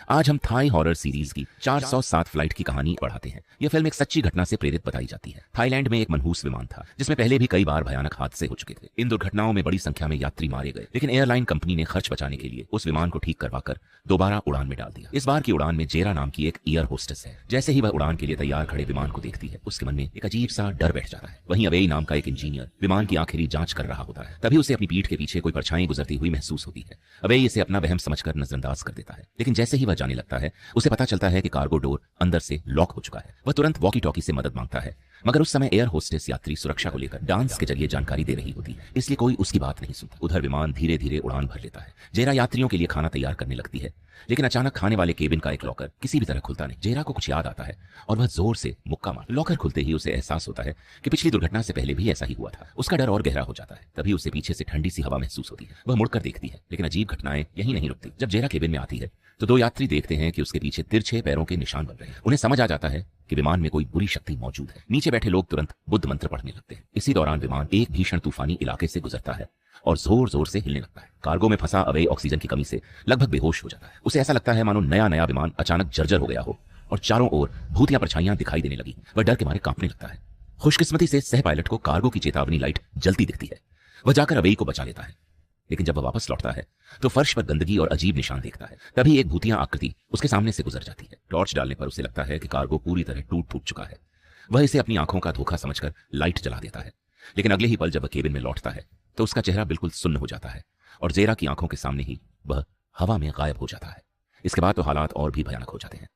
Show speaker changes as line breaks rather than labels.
आज हम Thai horror series की 407 फ्लाइट की कहानी बढ़ाते हैं। यह फिल्म एक सच्ची घटना से प्रेरित बताई जाती है। थाईलैंड में एक मनहूस विमान था जिसमें पहले भी कई बार भयानक हादसे हो चुके थे। इन दुर्घटनाओं में बड़ी संख्या में यात्री मारे गए, लेकिन एयरलाइन कंपनी ने खर्च बचाने के लिए उस विमान को ठीक करवाकर दोबारा उड़ान में डाल दिया। इस बार की उड़ान में जेरा नाम की एक एयर होस्टेस है। जैसे ही वह उड़ान के लिए तैयार खड़े विमान को देखती है, उसके मन में एक अजीब सा डर बैठ जाता है। वहीं अवेई नाम का एक इंजीनियर विमान की आखिरी जांच कर रहा होता है। तभी उसे अपनी पीठ के पीछे कोई परछाई गुजरती हुई महसूस होती है। अवेई इसे अपना वहम समझकर नजरअंदाज कर देता है, लेकिन जैसे ही वह जाने लगता है उसे पता चलता है कि कार्गो डोर अंदर से लॉक हो चुका है। वह तुरंत वॉकी टॉकी से मदद मांगता है, मगर उस समय एयर होस्टेस यात्री सुरक्षा को लेकर डांस के जरिए जानकारी दे रही होती है, इसलिए कोई उसकी बात नहीं सुनता। उधर विमान धीरे धीरे उड़ान भर लेता है। जेरा यात्रियों के लिए खाना तैयार करने लगती है, लेकिन अचानक खाने वाले केबिन का एक लॉकर किसी भी तरह खुलता नहीं। जेरा को कुछ याद आता है और वह जोर से मुक्का मार। लॉकर खुलते ही उसे एहसास होता है कि पिछली दुर्घटना से पहले भी ऐसा ही हुआ था। उसका डर और गहरा हो जाता है। तभी उसे पीछे से ठंडी सी हवा महसूस होती है। वह मुड़कर देखती है, लेकिन अजीब घटनाएं यहीं नहीं रुकती। जब जेरा केबिन में आती है तो दो यात्री देखते हैं कि उसके पीछे तिरछे पैरों के निशान बन रहे हैं। उन्हें समझ आ जाता है कि विमान में कोई बुरी शक्ति मौजूद है। नीचे बैठे लोग तुरंत बुद्ध मंत्र पढ़ने लगते हैं। इसी दौरान विमान एक भीषण तूफानी इलाके से गुजरता है और जोर जोर से हिलने लगता है। कार्गो में फंसा अवेई ऑक्सीजन की कमी से लगभग बेहोश हो जाता है। उसे ऐसा लगता है मानो नया नया विमान अचानक जर्जर हो गया हो और चारों ओर भूतिया परछाइयां दिखाई देने लगी। वह डर के मारे कांपने लगता है। खुशकिस्मती से सह पायलट को कार्गो की चेतावनी लाइट जलती दिखती है। वह जाकर अवेई को बचा लेता है, लेकिन जब वह वापस लौटता है तो फर्श पर गंदगी और अजीब निशान देखता है। तभी एक भूतिया आकृति उसके सामने से गुजर जाती है। टॉर्च डालने पर उसे लगता है कि कार्गो पूरी तरह टूट फूट चुका है। वह इसे अपनी आंखों का धोखा समझकर लाइट जला देता है, लेकिन अगले ही पल जब वह केबिन में लौटता है तो उसका चेहरा बिल्कुल सुन्न हो जाता है और जेरा की आंखों के सामने ही वह हवा में गायब हो जाता है। इसके बाद तो हालात और भी भयानक हो जाते हैं।